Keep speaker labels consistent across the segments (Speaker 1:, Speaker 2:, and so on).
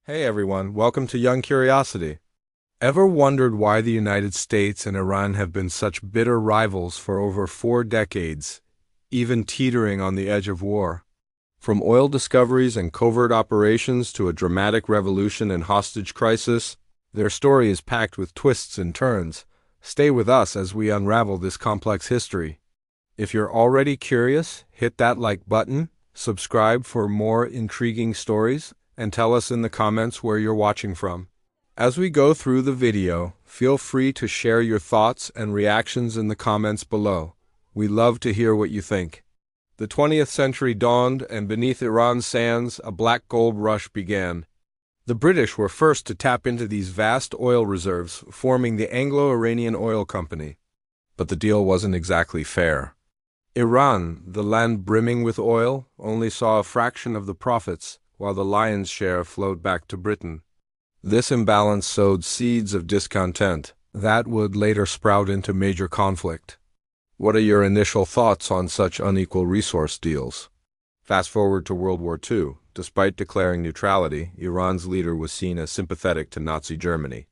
Speaker 1: Hey everyone, welcome to Young Curiosity. Ever wondered why the United States and Iran have been such bitter rivals for over 4 decades, even teetering on the edge of war? From oil discoveries and covert operations to a dramatic revolution and hostage crisis, their story is packed with twists and turns. Stay with us as we unravel this complex history. If you're already curious, hit that like button, subscribe for more intriguing stories, and tell us in the comments where you're watching from. As we go through the video, feel free to share your thoughts and reactions in the comments below. We love to hear what you think. The 20th century dawned, and beneath Iran's sands, a black gold rush began. The British were first to tap into these vast oil reserves, forming the Anglo-Iranian Oil Company. But the deal wasn't exactly fair. Iran, the land brimming with oil, only saw a fraction of the profits, while the lion's share flowed back to Britain. This imbalance sowed seeds of discontent that would later sprout into major conflict. What are your initial thoughts on such unequal resource deals? Fast forward to World War II. Despite declaring neutrality, Iran's leader was seen as sympathetic to Nazi Germany.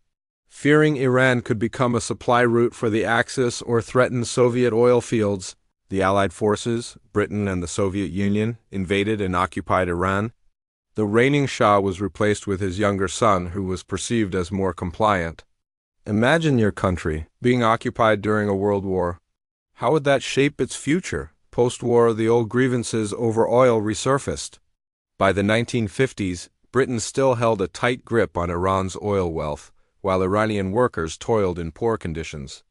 Speaker 1: Fearing Iran could become a supply route for the Axis or threaten Soviet oil fields, the Allied forces, Britain and the Soviet Union, invaded and occupied Iran. The reigning Shah was replaced with his younger son, who was perceived as more compliant. Imagine your country being occupied during a world war. How would that shape its future? Post-war, the old grievances over oil resurfaced. By the 1950s, Britain still held a tight grip on Iran's oil wealth, while Iranian workers toiled in poor conditions.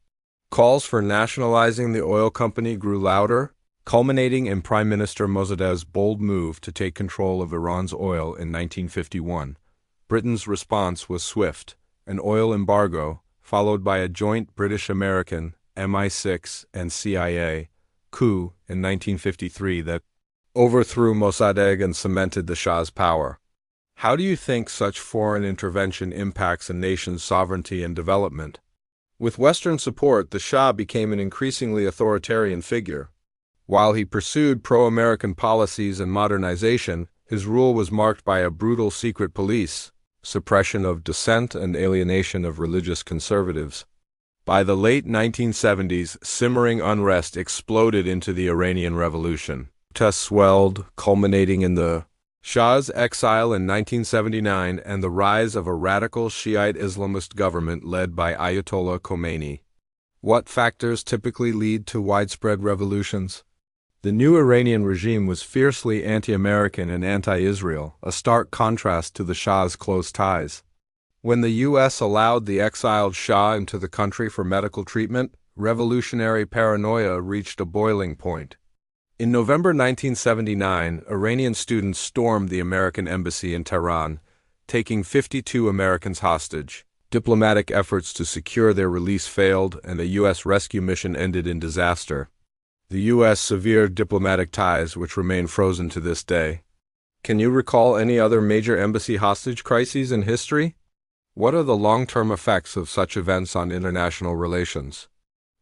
Speaker 1: Calls for nationalizing the oil company grew louder, culminating in Prime Minister Mossadegh's bold move to take control of Iran's oil in 1951. Britain's response was swift, an oil embargo, followed by a joint British-American, MI6 and CIA, coup in 1953 that overthrew Mossadegh and cemented the Shah's power. How do you think such foreign intervention impacts a nation's sovereignty and development? With Western support, the Shah became an increasingly authoritarian figure. While he pursued pro-American policies and modernization, his rule was marked by a brutal secret police, suppression of dissent, and alienation of religious conservatives. By the late 1970s, simmering unrest exploded into the Iranian Revolution. Protests swelled, culminating in the Shah's exile in 1979 and the rise of a radical Shiite Islamist government led by Ayatollah Khomeini. What factors typically lead to widespread revolutions? The new Iranian regime was fiercely anti-American and anti-Israel, a stark contrast to the Shah's close ties. When the U.S. allowed the exiled Shah into the country for medical treatment, revolutionary paranoia reached a boiling point. In November 1979, Iranian students stormed the American embassy in Tehran, taking 52 Americans hostage. Diplomatic efforts to secure their release failed, and a U.S. rescue mission ended in disaster. The U.S. severed diplomatic ties, which remain frozen to this day. Can you recall any other major embassy hostage crises in history? What are the long-term effects of such events on international relations?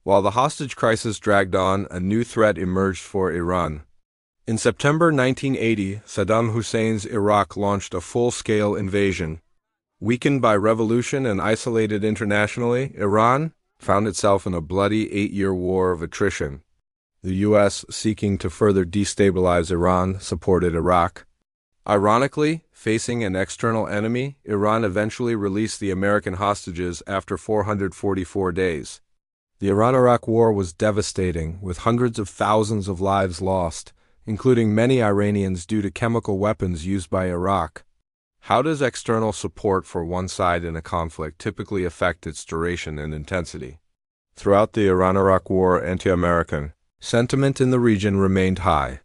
Speaker 1: While the hostage crisis dragged on, a new threat emerged for Iran. In September 1980, Saddam Hussein's Iraq launched a full-scale invasion. Weakened by revolution and isolated internationally, Iran found itself in a bloody 8-year war of attrition. The U.S., seeking to further destabilize Iran, supported Iraq. Ironically, facing an external enemy, Iran eventually released the American hostages after 444 days. The Iran-Iraq War was devastating, with hundreds of thousands of lives lost, including many Iranians due to chemical weapons used by Iraq. How does external support for one side in a conflict typically affect its duration and intensity? Throughout the Iran-Iraq War, anti-American sentiment in the region remained high.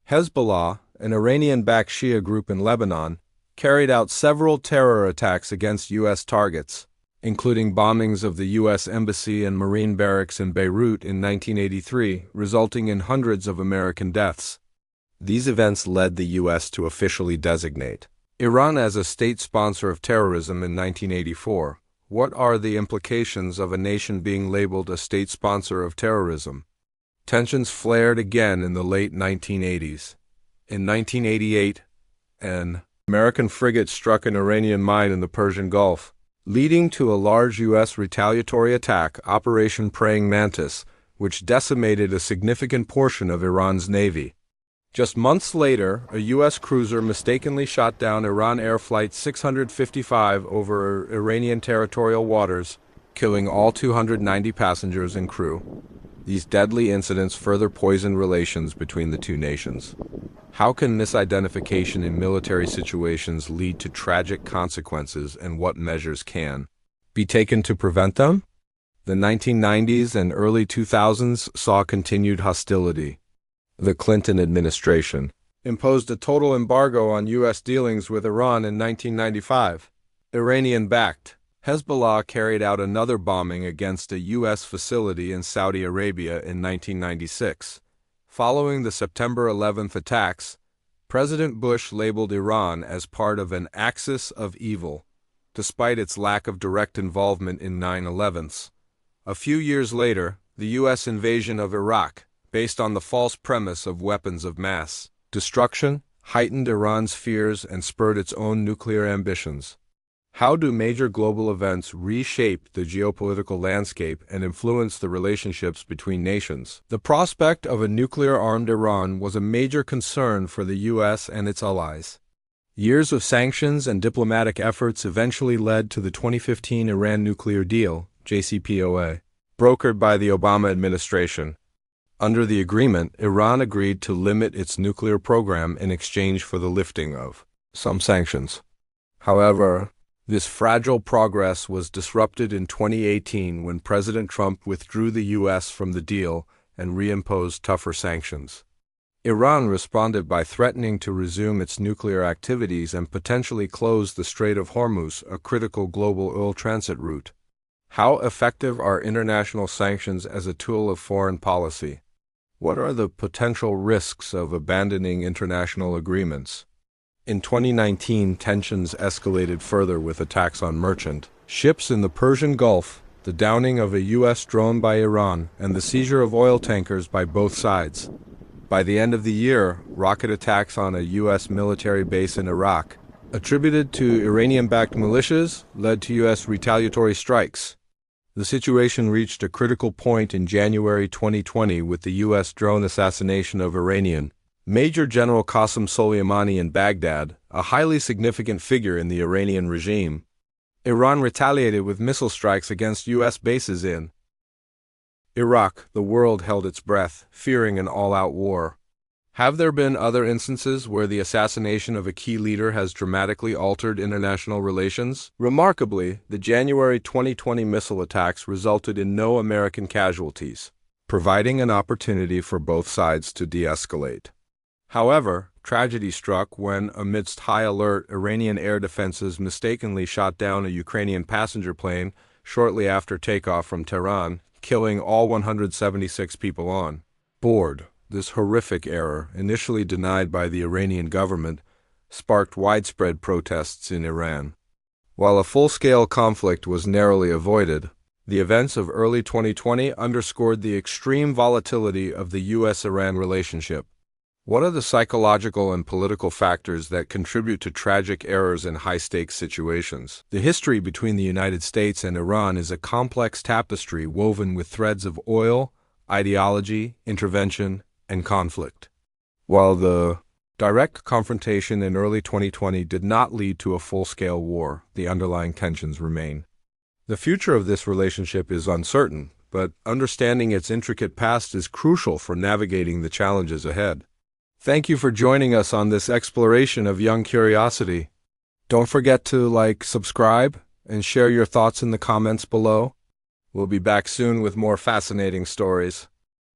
Speaker 1: Hezbollah, an Iranian-backed Shia group in Lebanon, carried out several terror attacks against U.S. targets, including bombings of the U.S. Embassy and Marine barracks in Beirut in 1983, resulting in hundreds of American deaths. These events led the U.S. to officially designate Iran as a state sponsor of terrorism in 1984. What are the implications of a nation being labeled a state sponsor of terrorism? Tensions flared again in the late 1980s. In 1988, an American frigate struck an Iranian mine in the Persian Gulf, leading to a large U.S. retaliatory attack, Operation Praying Mantis, which decimated a significant portion of Iran's navy. Just months later, a U.S. cruiser mistakenly shot down Iran Air Flight 655 over Iranian territorial waters, killing all 290 passengers and crew. These deadly incidents further poisoned relations between the two nations. How can misidentification in military situations lead to tragic consequences, and what measures can be taken to prevent them? The 1990s and early 2000s saw continued hostility. The Clinton administration imposed a total embargo on U.S. dealings with Iran in 1995. Iranian-backed Hezbollah carried out another bombing against a U.S. facility in Saudi Arabia in 1996. Following the September 11th attacks, President Bush labeled Iran as part of an axis of evil, despite its lack of direct involvement in 9/11s. A few years later, the U.S. invasion of Iraq, based on the false premise of weapons of mass destruction, heightened Iran's fears and spurred its own nuclear ambitions. How do major global events reshape the geopolitical landscape and influence the relationships between nations? The prospect of a nuclear-armed Iran was a major concern for the U.S. and its allies. Years of sanctions and diplomatic efforts eventually led to the 2015 Iran nuclear deal, JCPOA, brokered by the Obama administration. Under the agreement, Iran agreed to limit its nuclear program in exchange for the lifting of some sanctions. However, this fragile progress was disrupted in 2018 when President Trump withdrew the U.S. from the deal and reimposed tougher sanctions. Iran responded by threatening to resume its nuclear activities and potentially close the Strait of Hormuz, a critical global oil transit route. How effective are international sanctions as a tool of foreign policy? What are the potential risks of abandoning international agreements? In 2019, tensions escalated further with attacks on merchant ships in the Persian Gulf, the downing of a U.S. drone by Iran, and the seizure of oil tankers by both sides. By the end of the year, rocket attacks on a U.S. military base in Iraq, attributed to Iranian-backed militias, led to U.S. retaliatory strikes. The situation reached a critical point in January 2020 with the U.S. drone assassination of Iranian Major General Qasem Soleimani in Baghdad, a highly significant figure in the Iranian regime. Iran retaliated with missile strikes against U.S. bases in Iraq. The world held its breath, fearing an all-out war. Have there been other instances where the assassination of a key leader has dramatically altered international relations? Remarkably, the January 2020 missile attacks resulted in no American casualties, providing an opportunity for both sides to de-escalate. However, tragedy struck when, amidst high alert, Iranian air defenses mistakenly shot down a Ukrainian passenger plane shortly after takeoff from Tehran, killing all 176 people on board. This horrific error, initially denied by the Iranian government, sparked widespread protests in Iran. While a full-scale conflict was narrowly avoided, the events of early 2020 underscored the extreme volatility of the U.S.-Iran relationship. What are the psychological and political factors that contribute to tragic errors in high-stakes situations? The history between the United States and Iran is a complex tapestry woven with threads of oil, ideology, intervention, and conflict. While the direct confrontation in early 2020 did not lead to a full-scale war, the underlying tensions remain. The future of this relationship is uncertain, but understanding its intricate past is crucial for navigating the challenges ahead. Thank you for joining us on this exploration of young curiosity. Don't forget to like, subscribe, and share your thoughts in the comments below. We'll be back soon with more fascinating stories.